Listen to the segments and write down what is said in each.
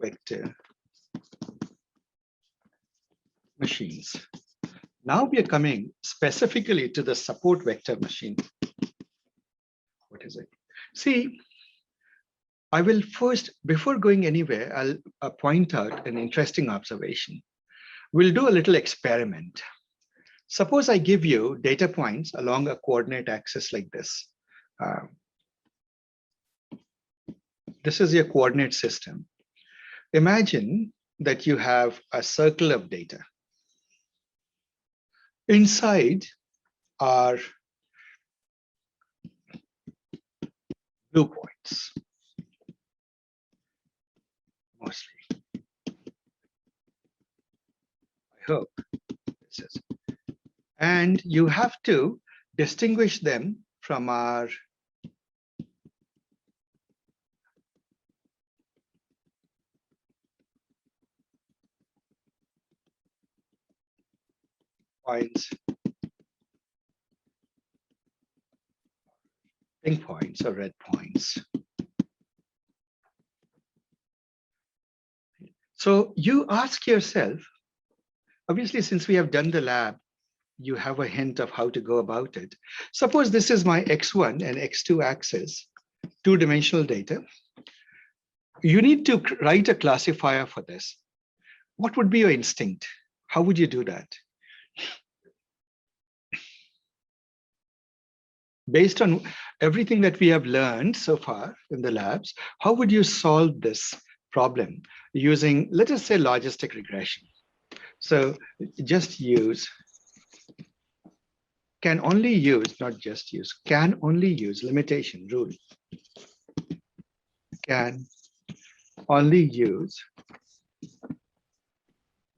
vector machines. Now we are coming specifically to the support vector machine. What is it? See, I will first, before going anywhere, I'll point out an interesting observation. We'll do a little experiment. Suppose I give you data points along a coordinate axis like this. This is your coordinate system. Imagine that you have a circle of data. Inside are blue points, mostly. I hope this is. And you have to distinguish them from our points, pink points or red points. So you ask yourself, obviously, since we have done the lab, you have a hint of how to go about it. Suppose this is my X1 and X2 axis, two-dimensional data. You need to write a classifier for this. What would be your instinct? How would you do that? Based on everything that we have learned so far in the labs, how would you solve this problem using, let us say, logistic regression? So just use, can only use, not just use, can only use, limitation rule. Can only use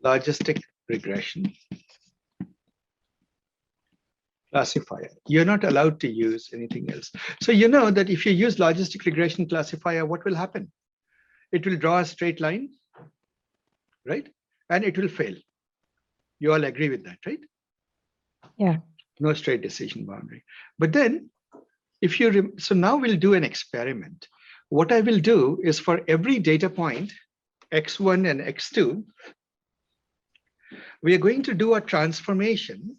logistic regression classifier. You're not allowed to use anything else. So you know that if you use logistic regression classifier, what will happen? It will draw a straight line, right? And it will fail. You all agree with that, right? Yeah. No straight decision boundary. But then if you, so now we'll do an experiment. What I will do is for every data point, X1 and X2, we are going to do a transformation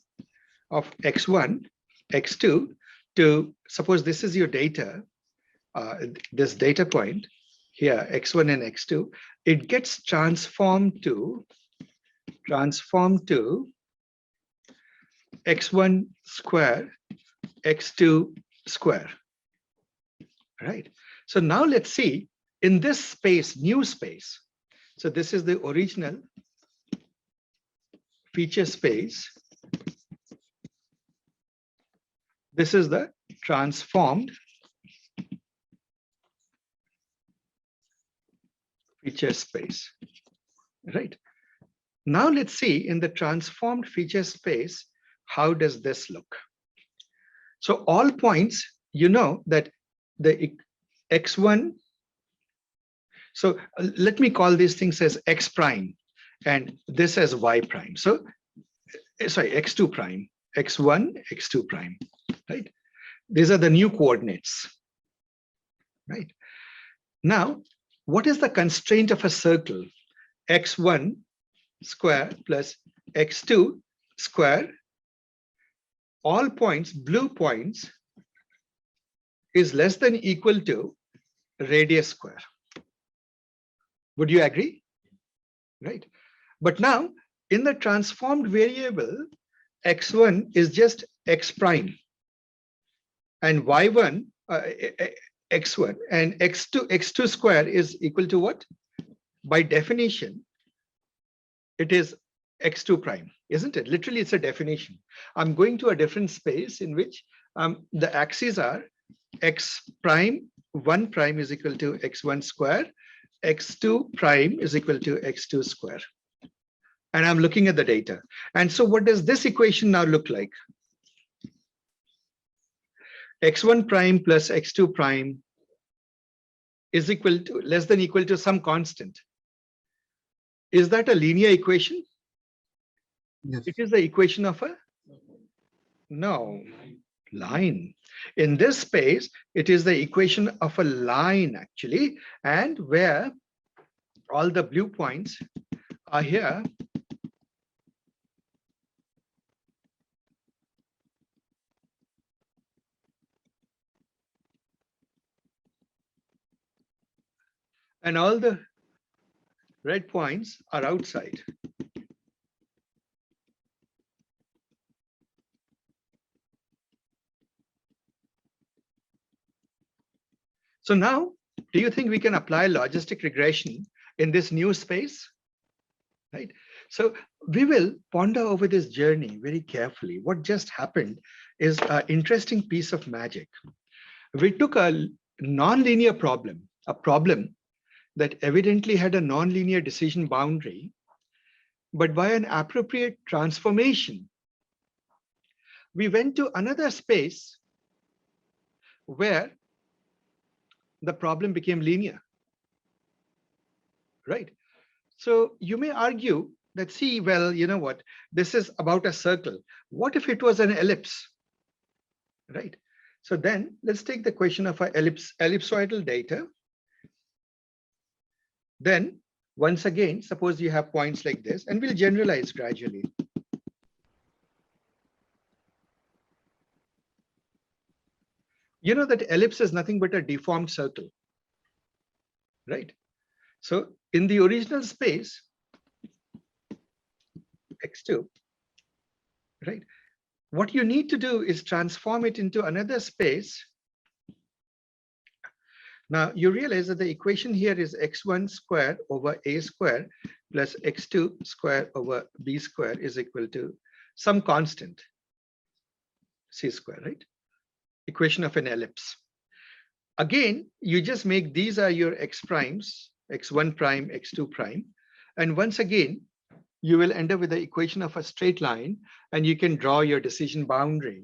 of X1, X2 to, suppose this is your data, this data point here, X1 and X2, it gets transformed to X1 square, X2 square, right? So now let's see in this space, new space. So this is the original feature space. This is the transformed feature space, right? Now let's see in the transformed feature space, how does this look? So all points, you know that the X1, so let me call these things as X prime and this as Y prime. So, sorry, X2 prime, X1, X2 prime, right? These are the new coordinates, right? Now, what is the constraint of a circle? X1 square plus X2 square, all points, blue points, is less than equal to radius square. Would you agree? Right. But now in the transformed variable, X1 is just X prime and Y1, X1 and X2 square is equal to what? By definition, it is X2 prime, isn't it? Literally, it's a definition. I'm going to a different space in which the axes are X prime, 1 prime is equal to X1 square, X2 prime is equal to X2 square. And I'm looking at the data. And so what does this equation now look like? X1 prime plus X2 prime is equal to, less than equal to some constant. Is that a linear equation? Yes. It is the equation of a, no, line. In this space, it is the equation of a line actually, and where all the blue points are here. And all the red points are outside. So now, do you think we can apply logistic regression in this new space? Right? So we will ponder over this journey very carefully. What just happened is an interesting piece of magic. We took a nonlinear problem, a problem that evidently had a nonlinear decision boundary, but by an appropriate transformation, we went to another space where the problem became linear, right? So you may argue that, see, well, you know what, this is about a circle. What if it was an ellipse, right? So then let's take the question of an ellipsoidal data. Then once again, suppose you have points like this, and we'll generalize gradually. You know that ellipse is nothing but a deformed circle, right? So in the original space, x2, right? What you need to do is transform it into another space. Now you realize that the equation here is x1 squared over a squared plus x2 squared over b squared is equal to some constant, c squared, right? Equation of an ellipse. Again, you just make these are your x primes, x1 prime, x2 prime. And once again, you will end up with the equation of a straight line, and you can draw your decision boundary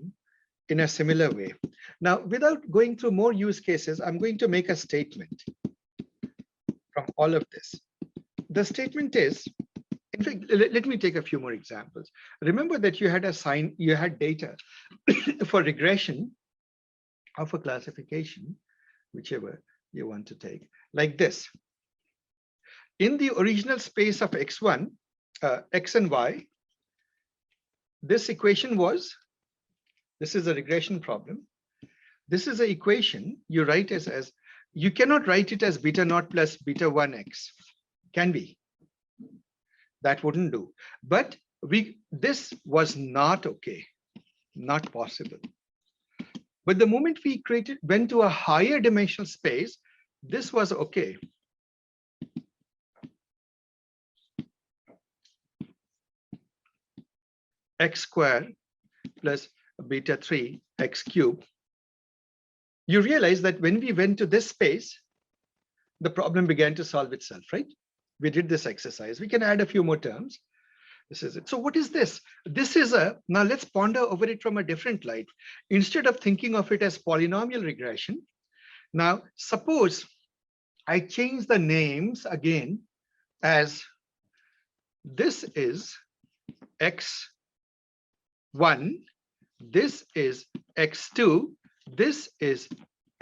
in a similar way. Now, without going through more use cases, I'm going to make a statement from all of this. The statement is, in fact, let me take a few more examples. Remember that you had data for regression of a classification, whichever you want to take, like this. In the original space of x1, x and y, this equation was, this is a regression problem. This is an equation you write as you cannot write it as beta naught plus beta 1x. Can be. That wouldn't do. But this was not okay, not possible. But the moment we went to a higher dimensional space, this was okay. X squared plus beta 3 x cubed. You realize that when we went to this space, the problem began to solve itself, right? We did this exercise. We can add a few more terms. This is it. So what is this? This is now let's ponder over it from a different light. Instead of thinking of it as polynomial regression, now suppose I change the names again as this is x1, this is x2, this is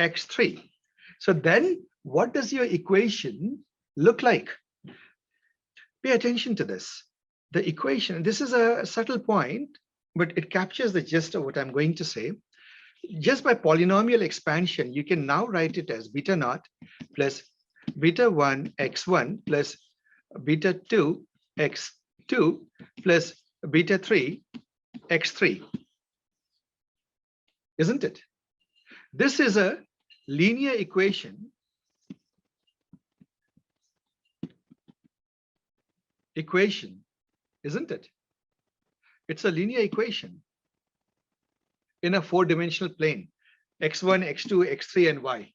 x3. So then what does your equation look like? Pay attention to this. The equation, this is a subtle point, but it captures the gist of what I'm going to say. Just by polynomial expansion, you can now write it as beta naught plus beta 1 x1 plus beta 2 x2 plus beta 3 x3. Isn't it? This is a linear equation. Isn't it? It's a linear equation in a four-dimensional plane, x1, x2, x3, and y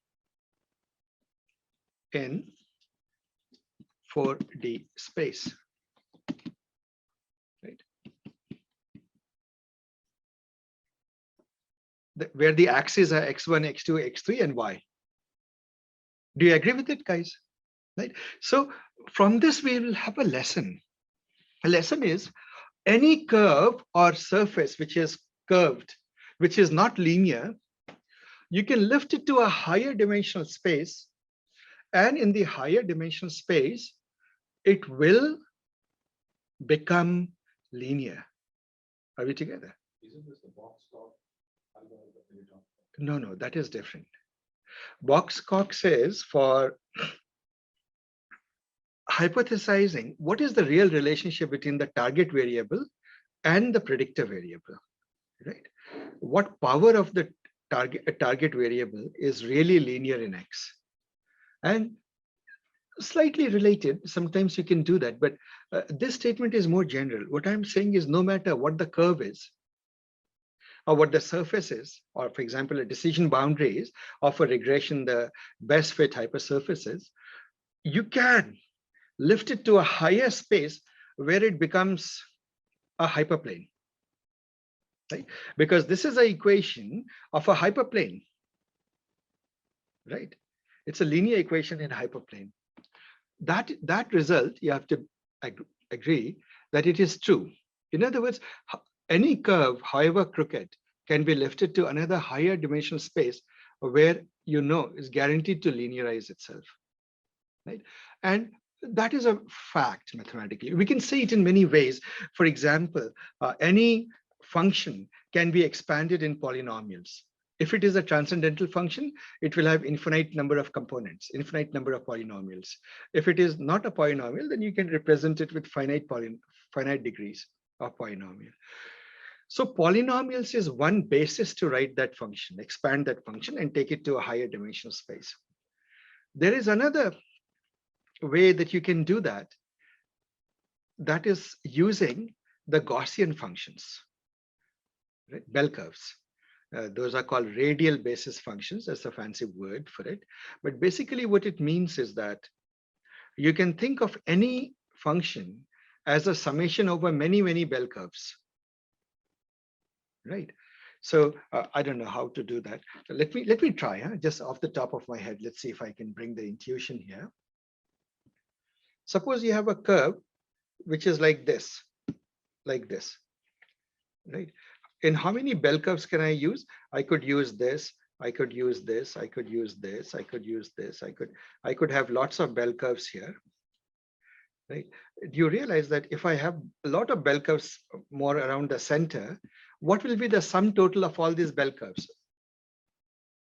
in 4D space. Right? Where the axes are x1, x2, x3, and y. Do you agree with it, guys? Right? So from this, we will have a lesson. A lesson is any curve or surface which is curved, which is not linear, you can lift it to a higher dimensional space. And in the higher dimensional space, it will become linear. Are we together? Isn't this the box plot algorithm that we talked about? No, that is different. Box-Cox says for hypothesizing what is the real relationship between the target variable and the predictor variable, right? What power of the target variable is really linear in X? And slightly related, sometimes you can do that, but this statement is more general. What I'm saying is no matter what the curve is, or what the surface is, or for example, a decision boundary is of a regression, the best fit hypersurfaces, you can lift it to a higher space where it becomes a hyperplane, right? Because this is an equation of a hyperplane, right? It's a linear equation in hyperplane. That result, you have to agree that it is true. In other words, any curve, however crooked, can be lifted to another higher dimensional space where you know is guaranteed to linearize itself, right? And that is a fact mathematically. We can say it in many ways. For example, any function can be expanded in polynomials. If it is a transcendental function, it will have infinite number of components, infinite number of polynomials. If it is not a polynomial, then you can represent it with finite degrees of polynomial. So polynomials is one basis to write that function, expand that function and take it to a higher dimensional space. There is another way that you can do that. That is using the Gaussian functions, right? Bell curves. Those are called radial basis functions. That's a fancy word for it. But basically what it means is that you can think of any function as a summation over many, many bell curves, right? So I don't know how to do that. Let me try, just off the top of my head. Let's see if I can bring the intuition here. Suppose you have a curve which is like this, right? In how many bell curves can I use? I could use this, I could use this, I could use this, I could use this, I could have lots of bell curves here, right? Do you realize that if I have a lot of bell curves more around the center, what will be the sum total of all these bell curves?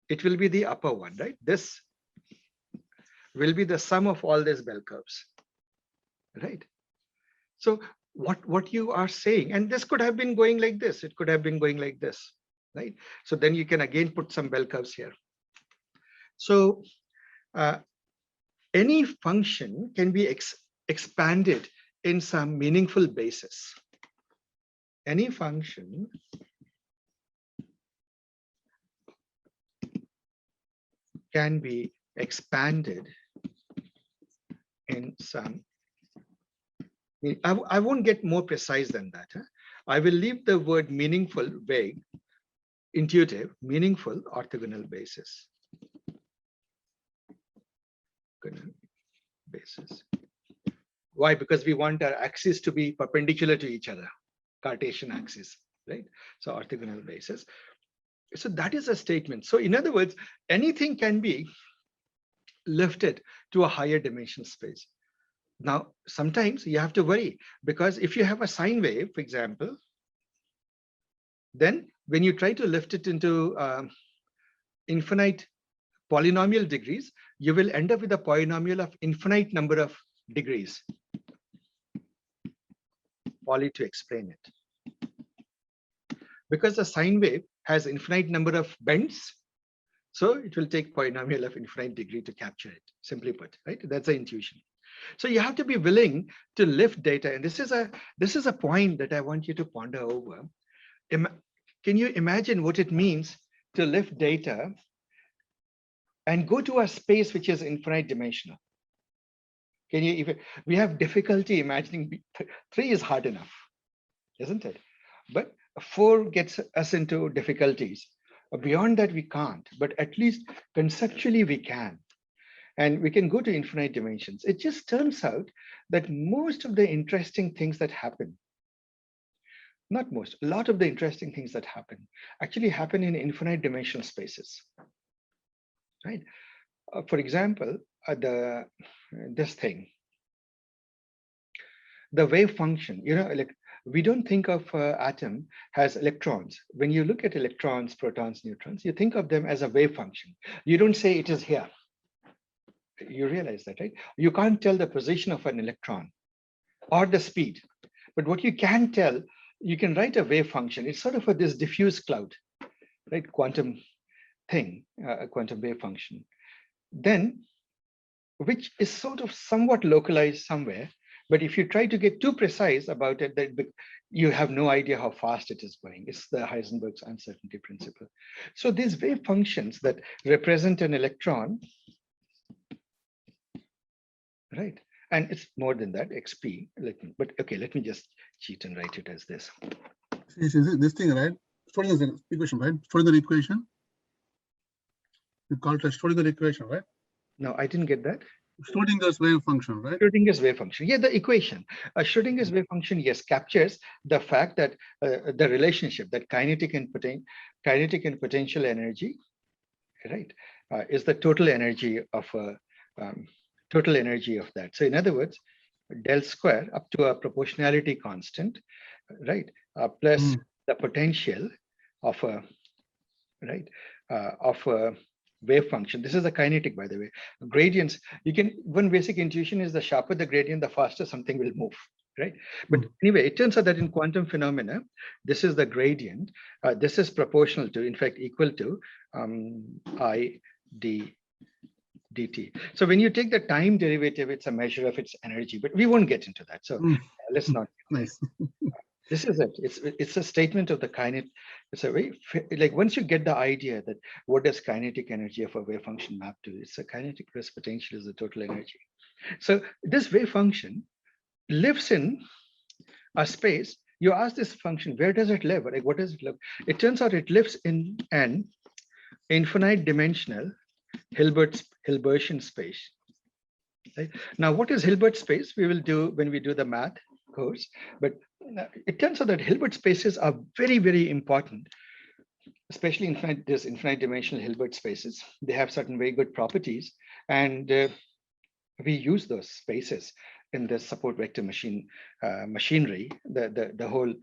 It will be the upper one, right? This will be the sum of all these bell curves, right? So what you are saying, and this could have been going like this, it could have been going like this, right? So then you can again put some bell curves here. So any function can be expanded in some meaningful basis. Any function can be expanded in some. I won't get more precise than that. I will leave the word meaningful vague, intuitive, meaningful orthogonal basis. Why? Because we want our axes to be perpendicular to each other, Cartesian axis, right? So orthogonal basis. So that is a statement. So in other words, anything can be lifted to a higher dimensional space. Now, sometimes you have to worry because if you have a sine wave, for example, then when you try to lift it into infinite polynomial degrees, you will end up with a polynomial of infinite number of degrees. Poly to explain it. Because the sine wave has infinite number of bends, so it will take polynomial of infinite degree to capture it, simply put, right? That's the intuition. So you have to be willing to lift data. And this is a point that I want you to ponder over. Can you imagine what it means to lift data and go to a space which is infinite dimensional? Can you even, we have difficulty imagining 3 is hard enough, isn't it? But 4 gets us into difficulties. Beyond that, we can't, but at least conceptually we can. And we can go to infinite dimensions. It just turns out that most of the interesting things that happen, not most, a lot of the interesting things that happen actually happen in infinite dimensional spaces, right? For example, this thing, the wave function, like we don't think of atom as electrons. When you look at electrons, protons, neutrons, you think of them as a wave function. You don't say it is here. You realize that, right? You can't tell the position of an electron or the speed, but what you can tell, you can write a wave function. It's sort of this diffuse cloud, right? Quantum thing, a quantum wave function. Then, which is sort of somewhat localized somewhere, but if you try to get too precise about it, that you have no idea how fast it is going. It's the Heisenberg's uncertainty principle. So these wave functions that represent an electron, right? And it's more than that, xp. But okay, let me just cheat and write it as this. This thing, right? Schrodinger equation, right? Schrodinger equation. You call it a Schrodinger equation, right? No, I didn't get that. Schrodinger's wave function, right? Schrodinger's wave function. Yeah, the equation. Schrodinger's wave function, yes, captures the fact that the relationship that kinetic and potential energy, right, is the total energy of that. So in other words, del square up to a proportionality constant, right, plus the potential of a wave function. This is a kinetic, by the way. Gradients, one basic intuition is the sharper the gradient, the faster something will move, right? But anyway, it turns out that in quantum phenomena, this is the gradient. This is proportional to, in fact, equal to I dt. So when you take the time derivative, it's a measure of its energy, but we won't get into that. So let's not. Nice. This is it. It's a statement of the kinetic. It's a way, like once you get the idea that what does kinetic energy of a wave function map to? It's a kinetic plus potential is the total energy. So this wave function lives in a space. You ask this function, where does it live? Like what does it live? It turns out it lives in an infinite dimensional Hilbertian space. Right? Now, what is Hilbert space? We will do when we do the math course, but it turns out that Hilbert spaces are very, very important, especially infinite dimensional Hilbert spaces. They have certain very good properties, and we use those spaces in the support vector machinery, the whole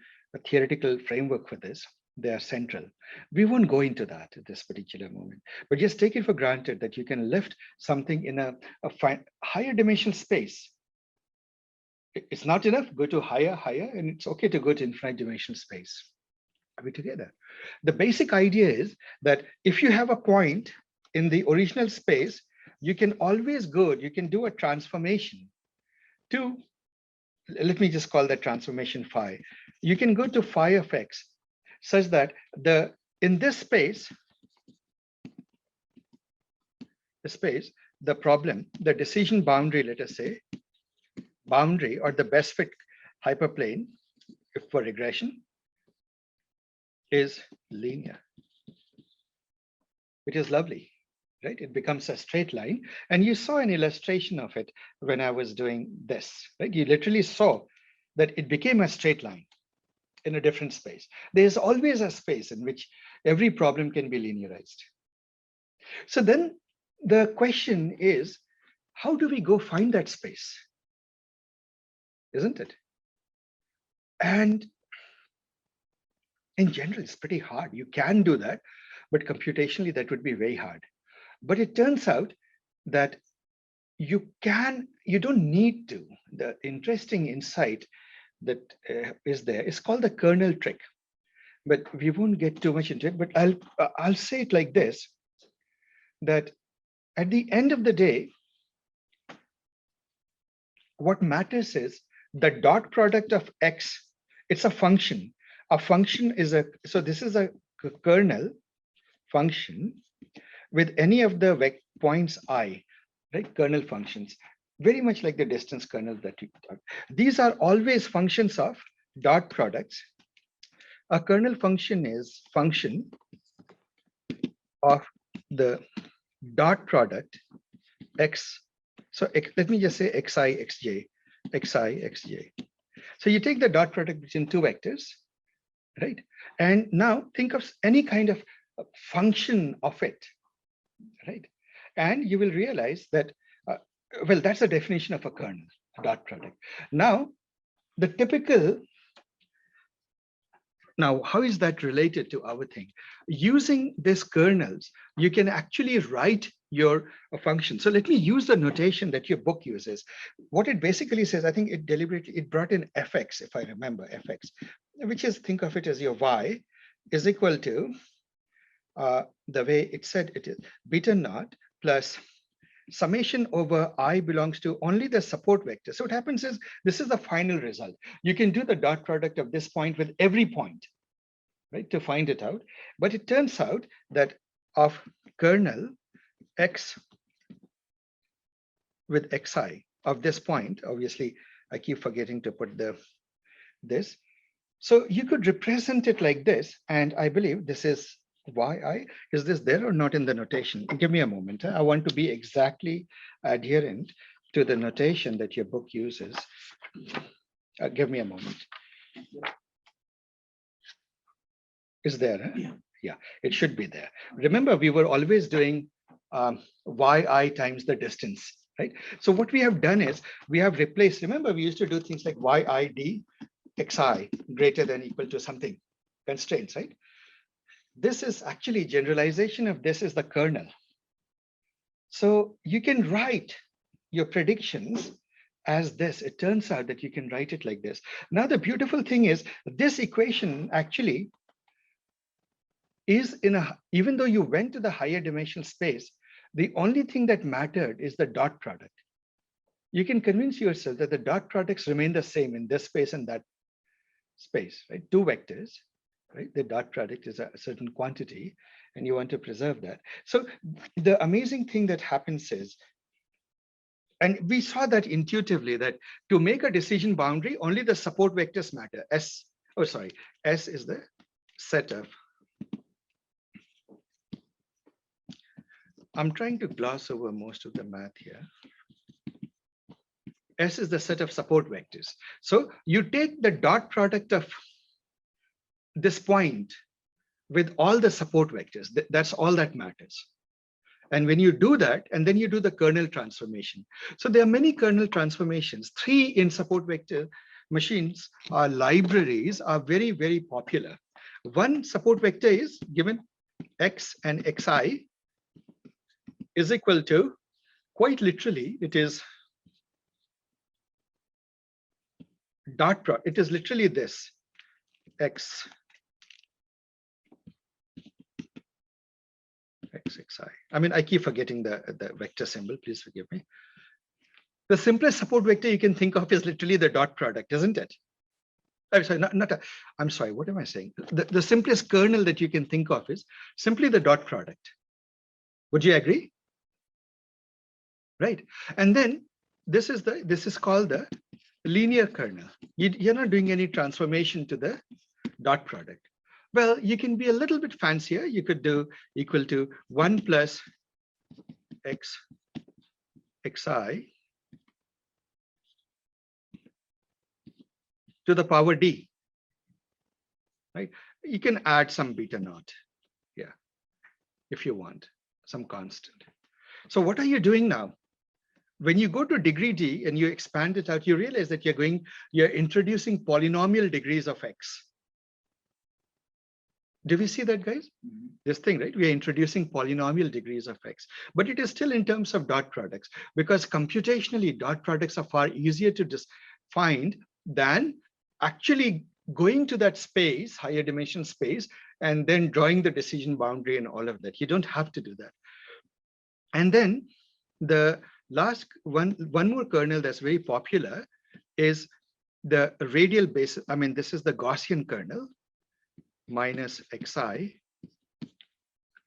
theoretical framework for this. They are central. We won't go into that at this particular moment, but just take it for granted that you can lift something in a higher dimensional space. It's not enough, go to higher, and it's okay to go to infinite dimensional space. Are we together? The basic idea is that if you have a point in the original space, you can always you can do a transformation to, let me just call that transformation phi. You can go to phi of x such that in this space, the problem, the decision boundary, let us say, boundary or the best fit hyperplane for regression is linear. It is lovely, right? It becomes a straight line. And you saw an illustration of it when I was doing this, right? You literally saw that it became a straight line in a different space. There's always a space in which every problem can be linearized. So then the question is, how do we go find that space? Isn't it? And in general, it's pretty hard. You can do that, but computationally, that would be very hard. But it turns out that you don't need to. The interesting insight that is there is called the kernel trick. But we won't get too much into it, but I'll say it like this, that at the end of the day, what matters is the dot product of x. It's a function. A function is so this is a kernel function with any of the points I, right? Kernel functions, very much like the distance kernel that we talked. These are always functions of dot products. A kernel function is function of the dot product x. So let me just say xi, xj, xi, xj. So you take the dot product between two vectors, right? And now think of any kind of function of it, right? And you will realize that, well, that's the definition of a kernel, a dot product. Now, the typical, now, how is that related to our thing? Using this kernels, you can actually write your function. So let me use the notation that your book uses. What it basically says, I think it deliberately, it brought in fx, if I remember fx, which is, think of it as your y is equal to, the way it said it is, beta naught plus summation over I belongs to only the support vector. So what happens is, this is the final result. You can do the dot product of this point with every point, right, to find it out. But it turns out that of kernel x with xi of this point, obviously, I keep forgetting to put this. So you could represent it like this, and I believe this is yi. Is this there or not in the notation? Give me a moment. I want to be exactly adherent to the notation that your book uses. Give me a moment. Is there? Huh? Yeah, it should be there. Remember, we were always doing yi times the distance, right? So what we have done is we have replaced, remember, we used to do things like yid xi greater than equal to something, constraints, right? This is actually generalization of this is the kernel. So you can write your predictions as this. It turns out that you can write it like this. Now, the beautiful thing is this equation actually is in a, even though you went to the higher dimensional space, the only thing that mattered is the dot product. You can convince yourself that the dot products remain the same in this space and that space, right? Two vectors, right? The dot product is a certain quantity and you want to preserve that. So the amazing thing that happens is, and we saw that intuitively, that to make a decision boundary, only the support vectors matter. S is the set of, I'm trying to gloss over most of the math here. S is the set of support vectors. So you take the dot product of this point with all the support vectors. That's all that matters. And when you do that, and then you do the kernel transformation. So there are many kernel transformations. 3 in support vector machines, libraries are very, very popular. One support vector is given x and xi is equal to, quite literally, it is dot product. It is literally this x xi. I mean, I keep forgetting the vector symbol. Please forgive me. The simplest support vector you can think of is literally the dot product, isn't it? I'm sorry, I'm sorry, what am I saying? The simplest kernel that you can think of is simply the dot product. Would you agree? Right. And then this is called the linear kernel. You're not doing any transformation to the dot product. Well, you can be a little bit fancier. You could do equal to 1 plus x xi to the power d, right? You can add some beta naught, yeah, if you want, some constant. So what are you doing now? When you go to degree d and you expand it out, you realize that you're introducing polynomial degrees of x. Do we see that, guys? Mm-hmm. This thing, right? We are introducing polynomial degrees of x, but it is still in terms of dot products, because computationally dot products are far easier to find than actually going to that space, higher dimension space, and then drawing the decision boundary and all of that. You don't have to do that. And then the last one more kernel that's very popular is the radial basis. I mean, this is the Gaussian kernel minus xi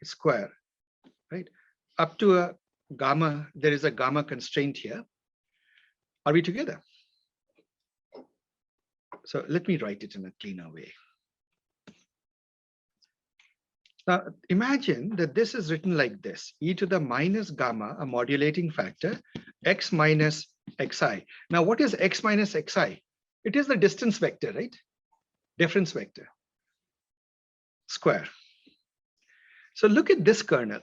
square, right? Up to a gamma, there is a gamma constraint here. Are we together? So let me write it in a cleaner way. Now imagine that this is written like this: e to the minus gamma, a modulating factor, x minus xi. Now what is x minus xi? It is the distance vector, right? Difference vector square. So look at this kernel.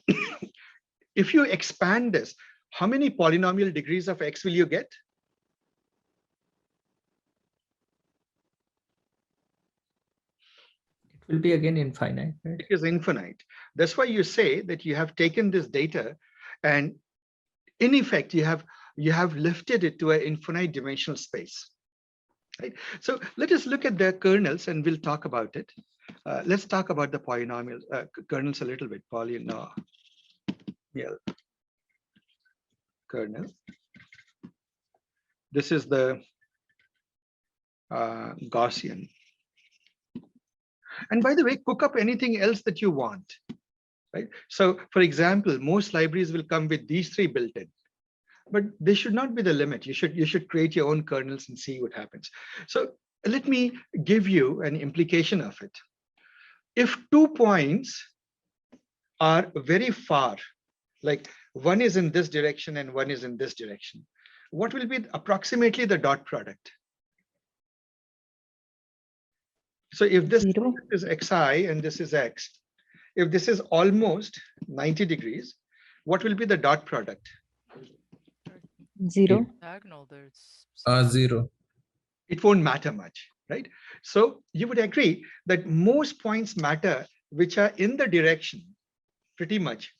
If you expand this, how many polynomial degrees of x will you get? will be again infinite, right? It is infinite. That's why you say that you have taken this data and in effect, you have lifted it to an infinite dimensional space. Right? So let us look at the kernels and we'll talk about it. Let's talk about the polynomial kernels a little bit. Polynomial kernel. This is the Gaussian. And by the way, cook up anything else that you want. Right? So for example, most libraries will come with these three built in. But they should not be the limit. You should create your own kernels and see what happens. So let me give you an implication of it. If 2 points are very far, like one is in this direction and one is in this direction, what will be approximately the dot product? So if this 0. is xi and this is x, if this is almost 90 degrees, what will be the dot product? 0. Diagonal, there's 0. It won't matter much, right? So you would agree that most points matter which are in the direction pretty much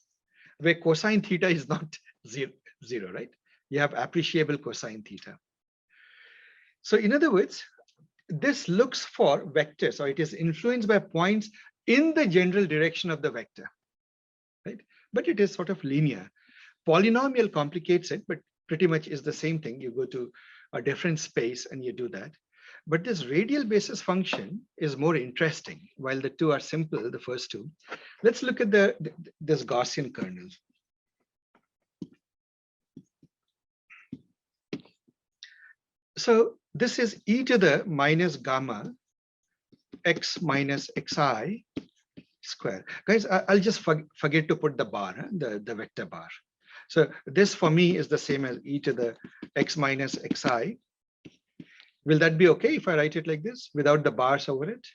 where cosine theta is not zero, right? You have appreciable cosine theta. So in other words, this looks for vectors, or it is influenced by points in the general direction of the vector, right? But it is sort of linear. Polynomial complicates it, but pretty much is the same thing. You go to a different space and you do that. But this radial basis function is more interesting. While the two are simple, the first two, let's look at this Gaussian kernel. So this is e to the minus gamma x minus xi square. Guys, I'll just forget to put the bar, the vector bar. So this for me is the same as e to the x minus xi. Will that be okay if I write it like this without the bars over it?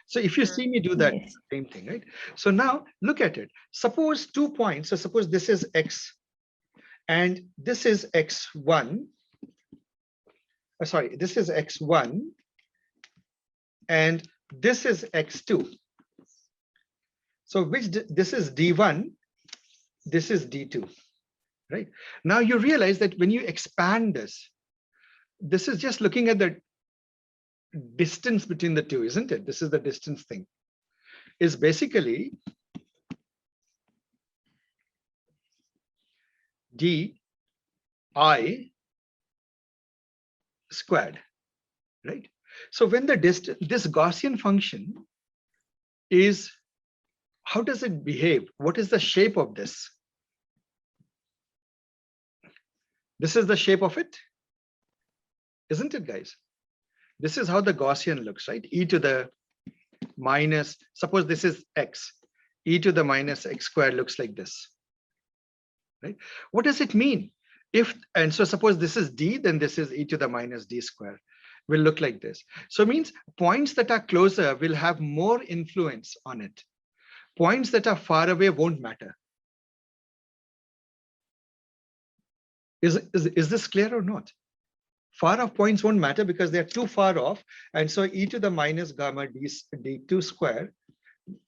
So if you see me do that, Yes. same thing, right? So now look at it. Suppose 2 points. So suppose this is x and this is x1. Sorry, this is x1 and this is x2. So this is d1, this is d2, right? Now you realize that when you expand this is just looking at the distance between the two, isn't it? This is the distance thing. Is basically di squared, right? So when the distance, this Gaussian function is, how does it behave? What is the shape of this? This is the shape of it, isn't it, guys? This is how the Gaussian looks, right? E to the minus, suppose this is x, e to the minus x squared looks like this, right? What does it mean? And so suppose this is d, then this is e to the minus d squared will look like this. So it means points that are closer will have more influence on it. Points that are far away won't matter. Is this clear or not? Far off points won't matter because they're too far off. And so e to the minus gamma d2 square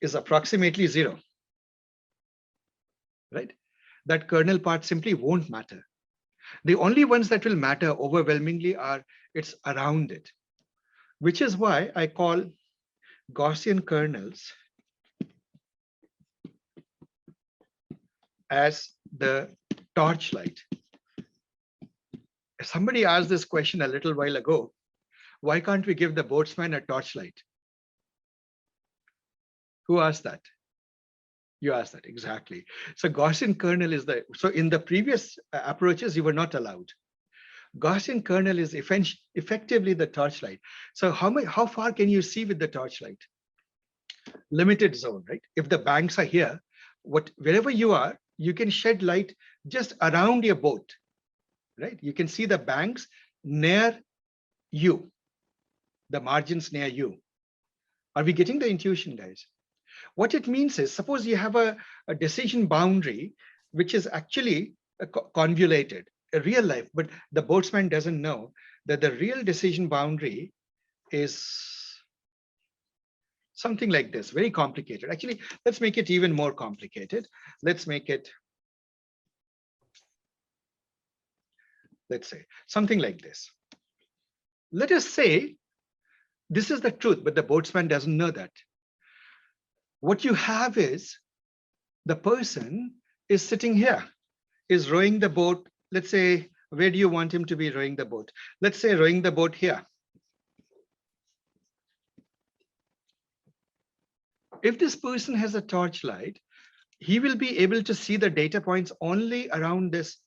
is approximately 0, right? That kernel part simply won't matter. The only ones that will matter overwhelmingly are it's around it, which is why I call Gaussian kernels as the torchlight. Somebody asked this question a little while ago. Why can't we give the boatsman a torchlight? Who asked that? You asked that, exactly. So Gaussian kernel is so in the previous approaches, you were not allowed. Gaussian kernel is effectively the torchlight. So how far can you see with the torchlight? Limited zone, right? If the banks are here, wherever you are, you can shed light just around your boat, right? You can see the banks near you, the margins near you. Are we getting the intuition, guys? What it means is, suppose you have a decision boundary, which is actually convoluted, a real life, but the boatsman doesn't know that the real decision boundary is something like this, very complicated. Actually, let's make it even more complicated. Let's make it, let's say, something like this. Let us say this is the truth, but the boatsman doesn't know that. What you have is the person is sitting here, is rowing the boat. Let's say, where do you want him to be rowing the boat? Let's say rowing the boat here. If this person has a torchlight, he will be able to see the data points only around this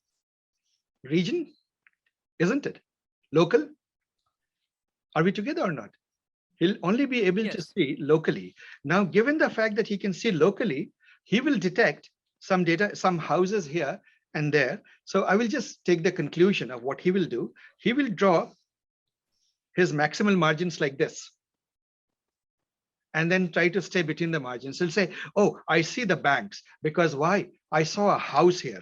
region, isn't it? Local? Are we together or not? He'll only be able to see locally. Now, given the fact that he can see locally, he will detect some data, some houses here and there. So I will just take the conclusion of what he will do. He will draw his maximal margins like this, and then try to stay between the margins. He'll say, oh, I see the banks, because why? I saw a house here.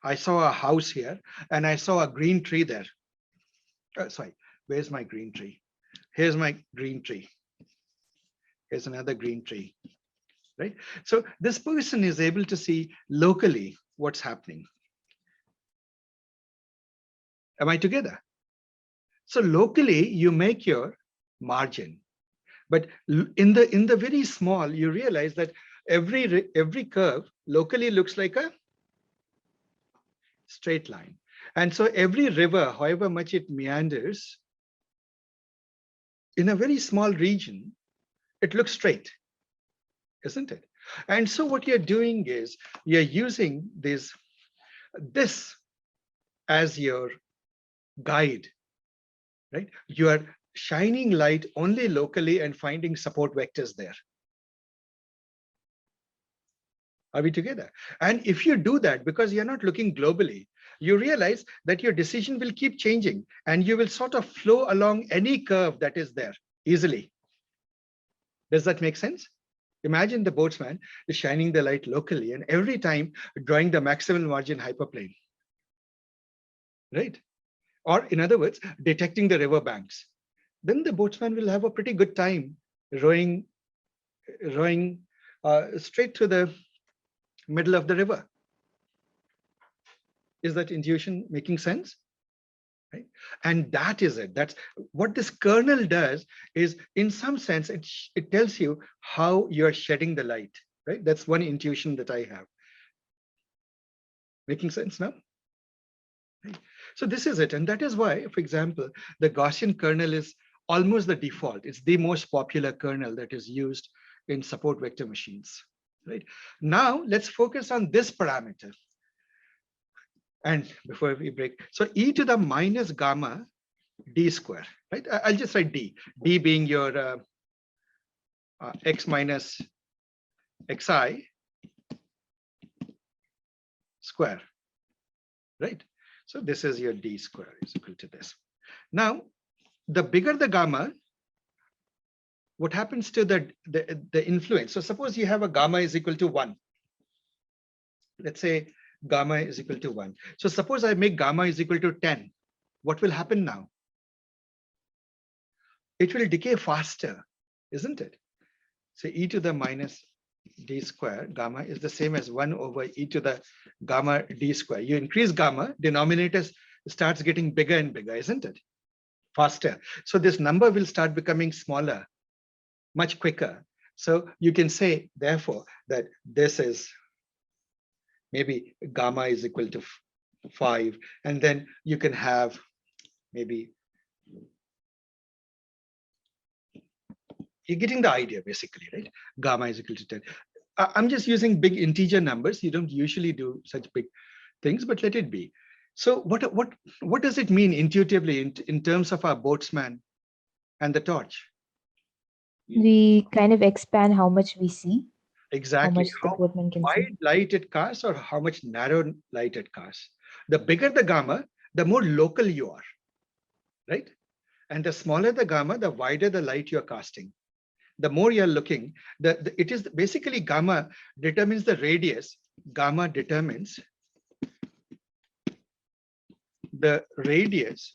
I saw a house here, and I saw a green tree there. Sorry, where's my green tree? Here's my green tree. Here's another green tree, right? So this person is able to see locally what's happening. Am I together? So locally, you make your margin. But in the very small, you realize that every curve locally looks like a straight line. And so every river, however much it meanders, in a very small region, it looks straight, isn't it? And so what you're doing is you're using this as your guide, right? You are shining light only locally and finding support vectors there. Are we together? And if you do that, because you're not looking globally, you realize that your decision will keep changing and you will sort of flow along any curve that is there easily. Does that make sense? Imagine the boatsman is shining the light locally and every time drawing the maximal margin hyperplane, right? Or in other words, detecting the river banks. Then the boatsman will have a pretty good time rowing straight to the middle of the river. Is that intuition making sense? Right? And that is it. That's what this kernel does, is in some sense, it tells you how you're shedding the light, right? That's one intuition that I have. Making sense now? Right. So this is it. And that is why, for example, the Gaussian kernel is almost the default. It's the most popular kernel that is used in support vector machines, right? Now let's focus on this parameter. And before we break, so e to the minus gamma d square, right? I'll just write d being your x minus xi square, right? So this is your d square is equal to this. Now, the bigger the gamma, what happens to the influence? So suppose you have a gamma is equal to 1. Let's say gamma is equal to 1. So suppose I make gamma is equal to 10. What will happen now? It will decay faster, isn't it? So e to the minus d square gamma is the same as 1 over e to the gamma d square. You increase gamma, denominator starts getting bigger and bigger, isn't it? Faster. So this number will start becoming smaller, much quicker. So you can say, therefore, that this is maybe gamma is equal to 5. And then you can have maybe, you're getting the idea basically, right? Gamma is equal to 10. I'm just using big integer numbers. You don't usually do such big things, but let it be. So what does it mean intuitively in terms of our boatsman and the torch? We kind of expand how much we see, Exactly. how much the boatman can see. Wide light it casts or how much narrow light it casts. The bigger the gamma, the more local you are, right? And the smaller the gamma, the wider the light you're casting. The more you're looking, it is basically gamma determines the radius. Gamma determines the radius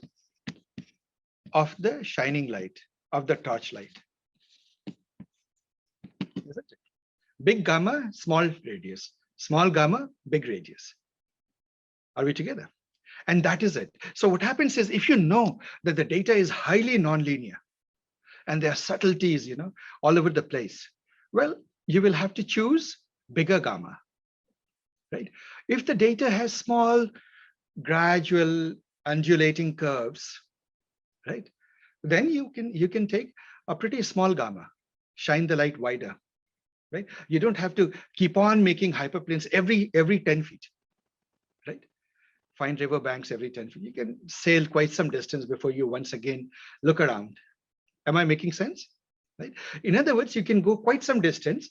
of the shining light, of the torch light. Big gamma, small radius. Small gamma, big radius. Are we together? And that is it. So what happens is, if you know that the data is highly nonlinear and there are subtleties, all over the place, well, you will have to choose bigger gamma, right? If the data has small, gradual, undulating curves, right, then you can take a pretty small gamma, shine the light wider, right? You don't have to keep on making hyperplanes every 10 feet, right? Find river banks every 10 feet. You can sail quite some distance before you once again look around. Am I making sense? Right? In other words, you can go quite some distance,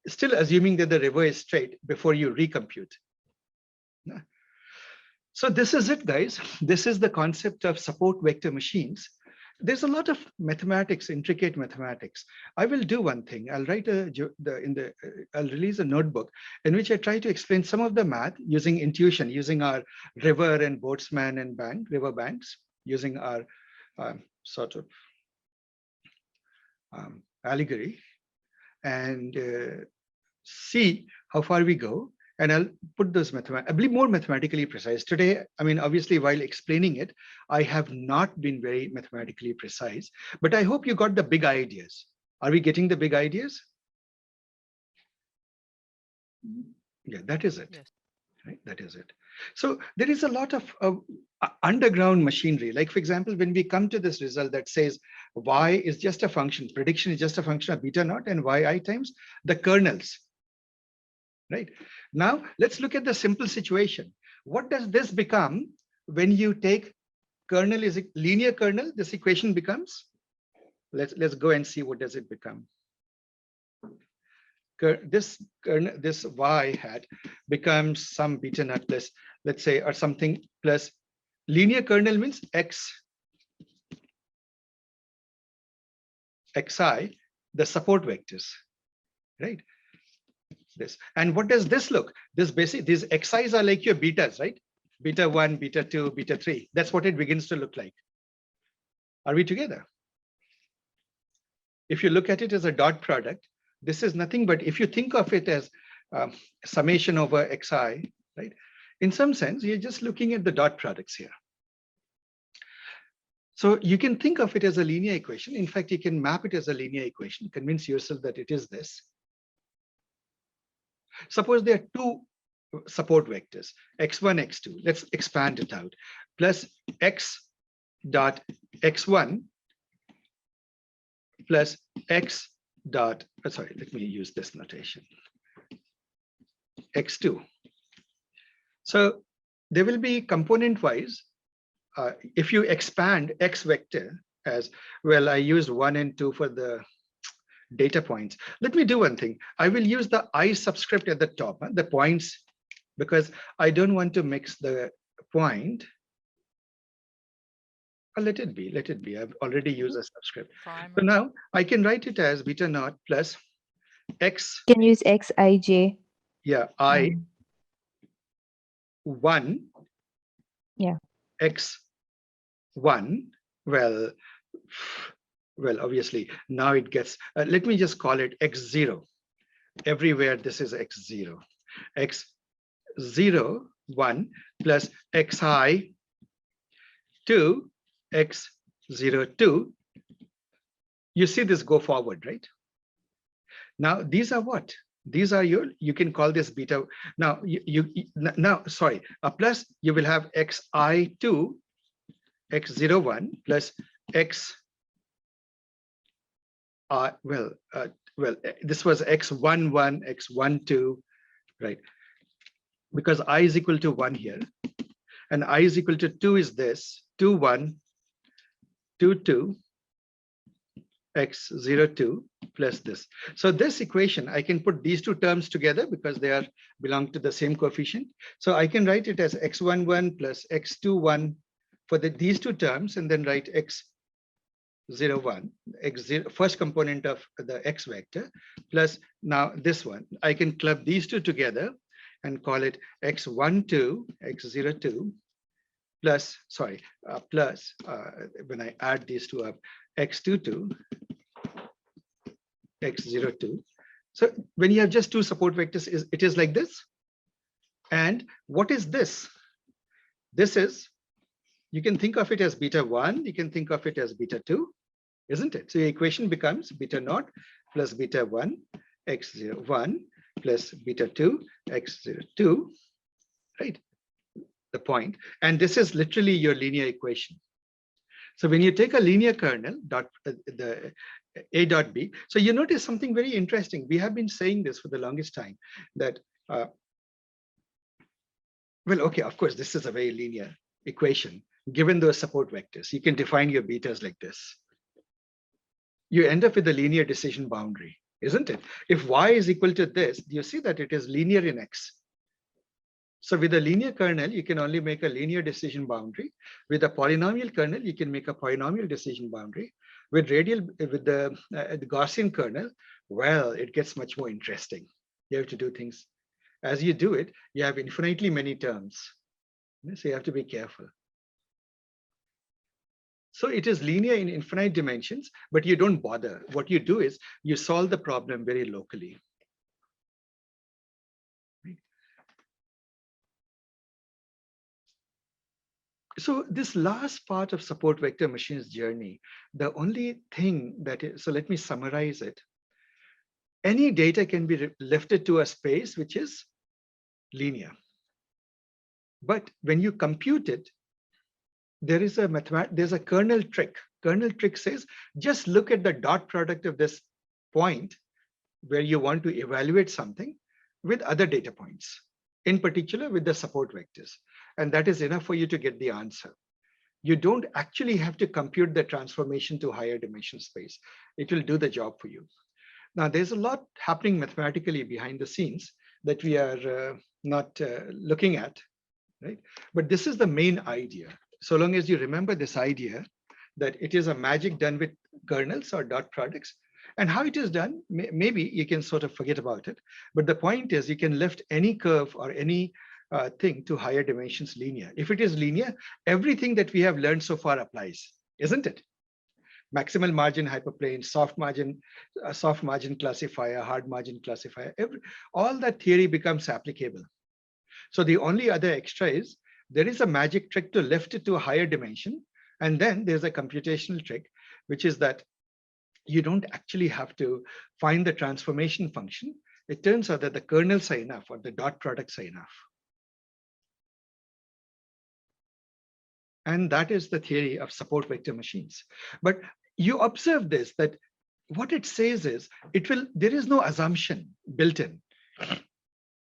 still assuming that the river is straight before you recompute. So this is it, guys. This is the concept of support vector machines. There's a lot of mathematics, intricate mathematics. I will do one thing. I'll write I'll release a notebook in which I try to explain some of the math using intuition, using our river and boatsman and river banks, using our sort of allegory, and see how far we go. And I'll put those I'll be more mathematically precise. Today, I mean, obviously, while explaining it, I have not been very mathematically precise, but I hope you got the big ideas. Are we getting the big ideas? Yeah, that is it. Yes. Right, that is it. So there is a lot of underground machinery. Like, for example, when we come to this result that says y is just a function, prediction is just a function of beta naught and yi times the kernels. Right now, let's look at the simple situation. What does this become when you take kernel is a linear kernel? This equation becomes, let's go and see what does it become. This y hat becomes some beta naught plus, let's say, or something plus linear kernel means xi, the support vectors, right? This. And what does this look? This basic, these xi's are like your betas, right? Beta 1, beta 2, beta 3. That's what it begins to look like. Are we together? If you look at it as a dot product, this is nothing but, if you think of it as summation over xi, right? In some sense, you're just looking at the dot products here. So you can think of it as a linear equation. In fact, you can map it as a linear equation, convince yourself that it is this. Suppose there are two support vectors, x1, x2. Let's expand it out. Plus x dot x1 plus x dot, sorry, let me use this notation, x2. So there will be component-wise, if you expand x vector as, well, I used 1 and 2 for the data points. Let me do one thing. I will use the I subscript at the top, the points, because I don't want to mix the point. Let it be, let it be. I've already used a subscript. So now I can write it as beta naught plus x. You can use xij. Yeah, I1. Yeah. x1. Well, obviously now it gets, let me just call it x0. Everywhere this is x0. x0, 1 plus xi 2, x0, 2. You see this go forward, right? Now these are what? These are your, you can call this beta. Now sorry, plus you will have xi2, x01 plus x, this was x11, x12, right? Because I is equal to 1 here, and I is equal to 2 is this, 2, 1, 2, 2, x02 plus this. So this equation, I can put these two terms together because they are belong to the same coefficient. So I can write it as x11 plus x21 for these two terms, and then write x01, x0, first component of the x vector, plus now this one. I can club these two together and call it x12, x02, plus, sorry, plus, when I add these two up, x22, x02, So when you have just two support vectors, it is like this. And what is this? This is, you can think of it as beta 1, you can think of it as beta 2, isn't it? So your equation becomes beta naught plus beta 1 x0 1 plus beta 2 x0 2, right? The point. And this is literally your linear equation. So when you take a linear kernel dot the a dot b, so you notice something very interesting. We have been saying this for the longest time that well, okay, of course, this is a very linear equation. Given those support vectors, you can define your betas like this. You end up with a linear decision boundary, isn't it? If y is equal to this, you see that it is linear in x. So with a linear kernel, you can only make a linear decision boundary. With a polynomial kernel, you can make a polynomial decision boundary. With the Gaussian kernel, well, it gets much more interesting. You have to do things. As you do it, you have infinitely many terms. So you have to be careful. So it is linear in infinite dimensions, but you don't bother. What you do is you solve the problem very locally. So this last part of support vector machines journey, the only thing that is, so let me summarize it. Any data can be lifted to a space which is linear. But when you compute it, there's a kernel trick. Kernel trick says, just look at the dot product of this point where you want to evaluate something with other data points, in particular with the support vectors. And that is enough for you to get the answer. You don't actually have to compute the transformation to higher dimension space. It will do the job for you. Now, there's a lot happening mathematically behind the scenes that we are not looking at, right? But this is the main idea. So long as you remember this idea that it is a magic done with kernels or dot products, and how it is done, maybe you can sort of forget about it. But the point is you can lift any curve or any thing to higher dimensions linear. If it is linear, everything that we have learned so far applies, isn't it? Maximal margin hyperplane, soft margin classifier, hard margin classifier, all that theory becomes applicable. So the only other extra is there is a magic trick to lift it to a higher dimension. And then there's a computational trick, which is that you don't actually have to find the transformation function. It turns out that the kernels are enough or the dot products are enough. And that is the theory of support vector machines. But you observe this, that what it says is there is no assumption built in.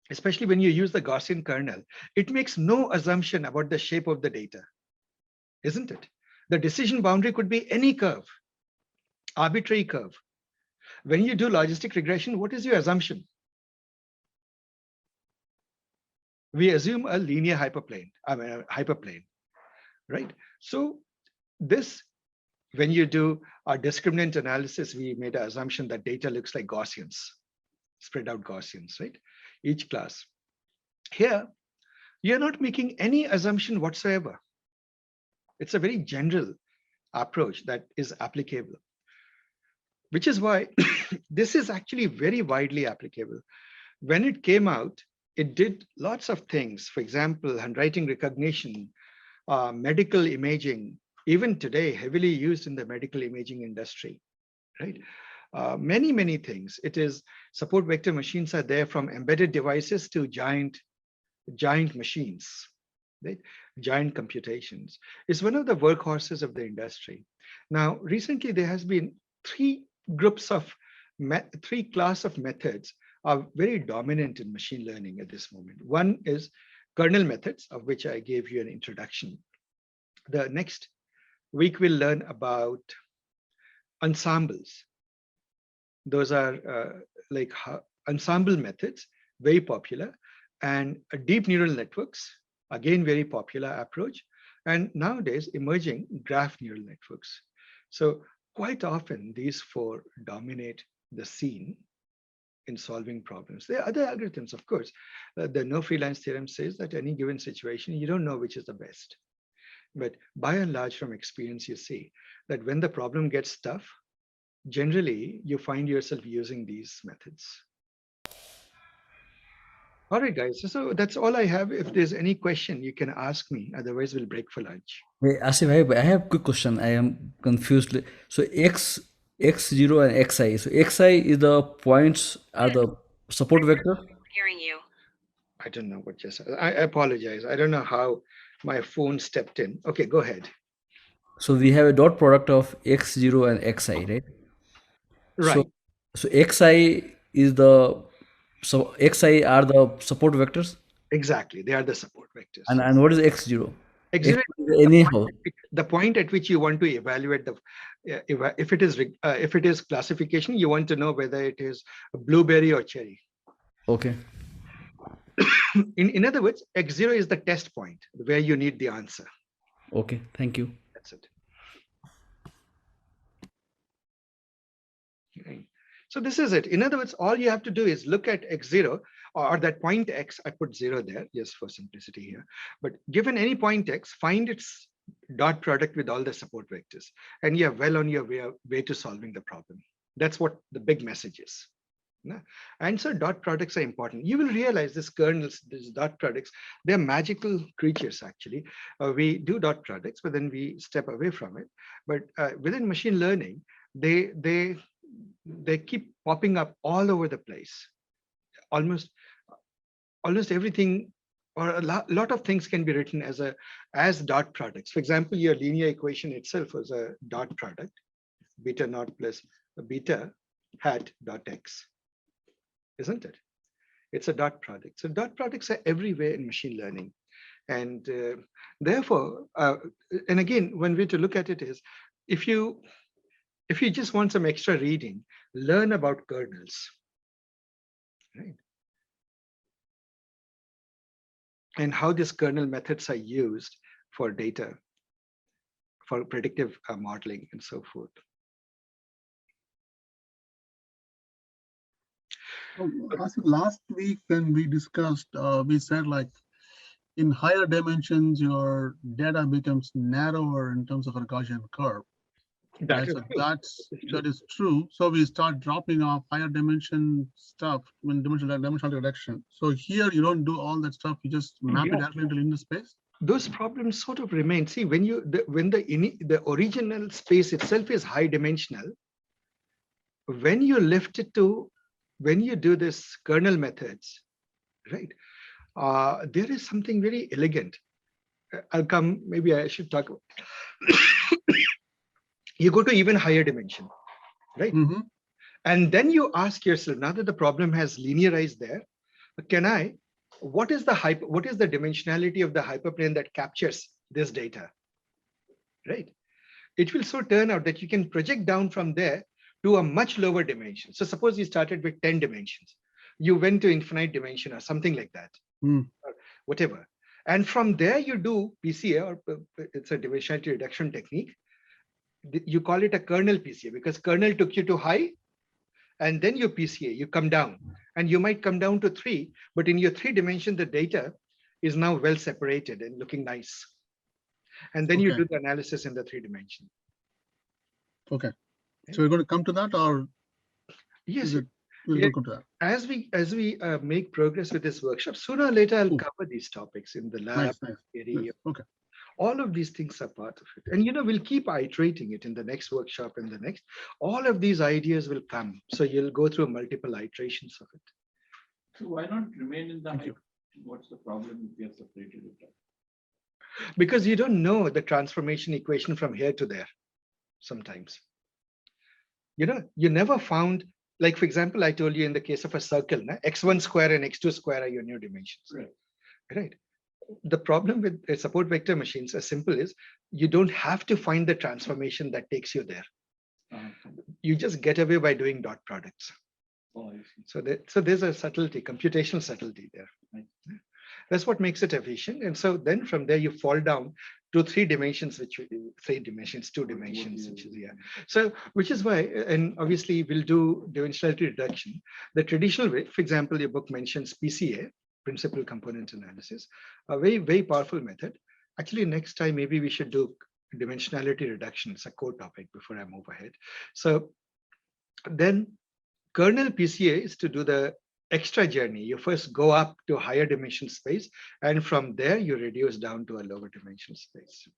Especially when you use the Gaussian kernel, it makes no assumption about the shape of the data, isn't it? The decision boundary could be any curve, arbitrary curve. When you do logistic regression, what is your assumption? We assume a linear hyperplane, right? So this, when you do our discriminant analysis, we made an assumption that data looks like Gaussians, spread out Gaussians, right? Each class. Here, you're not making any assumption whatsoever. It's a very general approach that is applicable, which is why this is actually very widely applicable. When it came out, it did lots of things. For example, handwriting recognition, medical imaging, even today, heavily used in the medical imaging industry, right? Many things. It is support vector machines are there from embedded devices to giant machines, right? Giant computations. It's one of the workhorses of the industry. Now, recently there has been three class of methods are very dominant in machine learning at this moment. One is kernel methods, of which I gave you an introduction. The next week we'll learn about ensembles. Those are like ensemble methods, very popular, and deep neural networks, again, very popular approach. And nowadays, emerging graph neural networks. So quite often, these four dominate the scene in solving problems. There are other algorithms, of course. The no freelance theorem says that any given situation, you don't know which is the best. But by and large, from experience, you see that when the problem gets tough, generally, you find yourself using these methods. All right, guys. So that's all I have. If there's any question, you can ask me. Otherwise, we'll break for lunch. Wait, Asif, I have quick question. I am confused. So x0 and xi. So xi is the points are the support vector. Hearing you. I don't know what just. I apologize. I don't know how my phone stepped in. Okay, go ahead. So we have a dot product of x0 and xi, right? So Right. so xi is the so xi are the support vectors, Exactly. They are the support vectors. and what is x0? X0 Anyhow. the point at which you want to evaluate the if it is classification, you want to know whether it is a blueberry or cherry. Okay. In other words, x0 is the test point where you need the answer. Okay. Thank you. That's it. Okay. So this is it. In other words, all you have to do is look at x0 or that point x. I put 0 there just for simplicity here. But given any point x, find its dot product with all the support vectors, and you're well on your way to solving the problem. That's what the big message is. And so dot products are important. You will realize this kernels, these dot products, they're magical creatures actually. We do dot products, but then we step away from it. But within machine learning, they keep popping up all over the place. Almost everything or a lot of things can be written as dot products. For example, your linear equation itself was a dot product, beta naught plus beta hat dot x, isn't it? It's a dot product. So dot products are everywhere in machine learning. And therefore, and again, one way to look at it is, if you just want some extra reading, learn about kernels, right? And how these kernel methods are used for data, for predictive modeling and so forth. Asif, last week when we discussed, we said like in higher dimensions, your data becomes narrower in terms of a Gaussian curve. Right? So that is true. So we start dropping off higher dimension stuff when dimensional reduction. So here you don't do all that stuff. You just map it directly into linear space. Those problems sort of remain. See, when the original space itself is high dimensional, when you lift it to, when you do this kernel methods, right? There is something very elegant. I'll come. Maybe I should talk. You go to even higher dimension, right? Mm-hmm. And then you ask yourself, now that the problem has linearized there, what is the dimensionality of the hyperplane that captures this data, right? It will so turn out that you can project down from there to a much lower dimension. So suppose you started with 10 dimensions, you went to infinite dimension or something like that, or whatever. And from there you do PCA, or it's a dimensionality reduction technique. You call it a kernel PCA because kernel took you to high, and then your PCA, you come down, and you might come down to 3, but in your 3 dimension, the data is now well separated and looking nice. And then you do the analysis in the 3 dimension. Okay. So we're going to come to that, or yes, we'll come to that. As we make progress with this workshop, sooner or later I'll cover these topics in the lab area. Nice. Okay. All of these things are part of it. And we'll keep iterating it in the next workshop and the next. All of these ideas will come. So you'll go through multiple iterations of it. So why not remain in the height? What's the problem if you have separated it? Because you don't know the transformation equation from here to there sometimes. You never found, like, for example, I told you in the case of a circle, x1 square and x2 square are your new dimensions. Right. The problem with support vector machines, as simple as, you don't have to find the transformation that takes you there. You just get away by doing dot products. So there's a subtlety, computational subtlety there. That's what makes it efficient. And so then from there you fall down to 3 dimensions, which 2 dimensions, which is So which is why, and obviously we'll do dimensionality reduction. The traditional way, for example, your book mentions PCA, principal component analysis, a very, very powerful method. Actually, next time, maybe we should do dimensionality reduction. It's a core topic before I move ahead. So then kernel PCA is to do the extra journey. You first go up to higher dimension space, and from there you reduce down to a lower dimension space.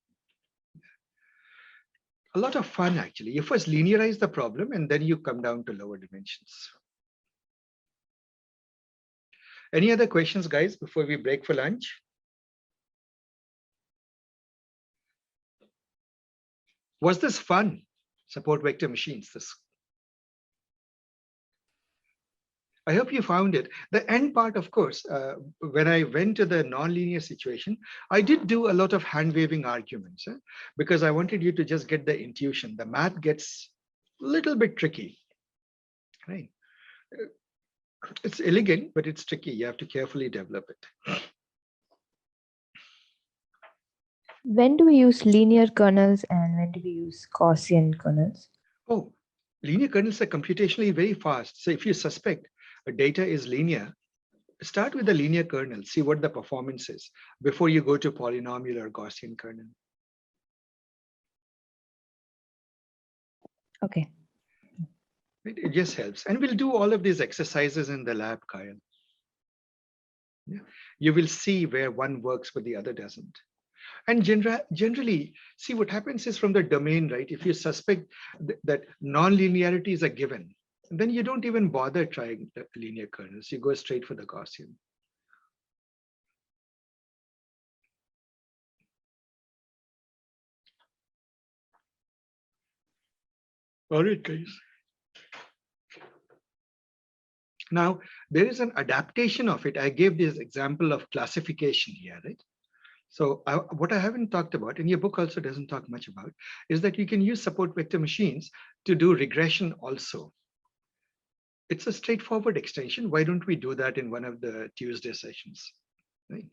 A lot of fun, actually. You first linearize the problem, and then you come down to lower dimensions. Any other questions, guys, before we break for lunch? Was this fun? Support vector machines. I hope you found it. The end part, of course, when I went to the nonlinear situation, I did do a lot of hand waving arguments because I wanted you to just get the intuition. The math gets a little bit tricky, right? It's elegant, but it's tricky. You have to carefully develop it. When do we use linear kernels and when do we use Gaussian kernels? Oh, linear kernels are computationally very fast. So if you suspect a data is linear, start with the linear kernel, see what the performance is before you go to polynomial or Gaussian kernel. Okay. It just helps. And we'll do all of these exercises in the lab, Kyle. Yeah. You will see where one works but the other doesn't. And generally, see what happens is from the domain, right? If you suspect that non-linearity is a given, then you don't even bother trying the linear kernels. You go straight for the Gaussian. All right, guys. Now, there is an adaptation of it. I gave this example of classification here, right? So what I haven't talked about, and your book also doesn't talk much about, is that you can use support vector machines to do regression also. It's a straightforward extension. Why don't we do that in one of the Tuesday sessions, right?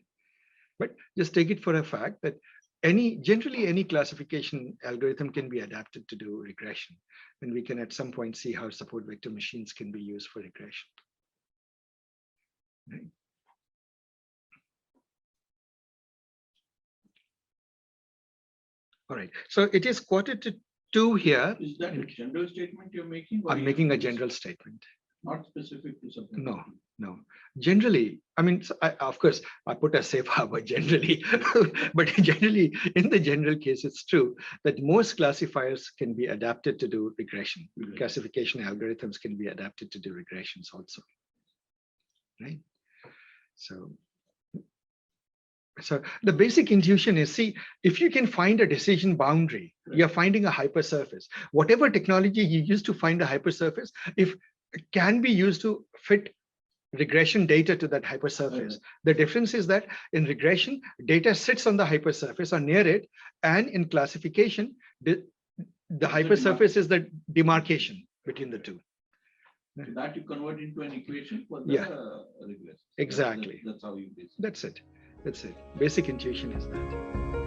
But just take it for a fact that generally any classification algorithm can be adapted to do regression. And we can at some point see how support vector machines can be used for regression. Right? All right, so it is 1:45 here. Is that a general statement you're making? I'm making a general statement. Not specific to something. No. Generally, I mean, of course, I put a safe harbor generally, but generally, in the general case, it's true that most classifiers can be adapted to do regression. Classification algorithms can be adapted to do regressions also, right? So the basic intuition is, see, if you can find a decision boundary, you're finding a hypersurface. Whatever technology you use to find a hypersurface, if it can be used to fit regression data to that hypersurface. The difference is that in regression, data sits on the hypersurface or near it, and in classification, the hypersurface is the demarcation between the two. So that you convert into an equation for the regression. Exactly. That's how you basically. That's it. Basic intuition is that.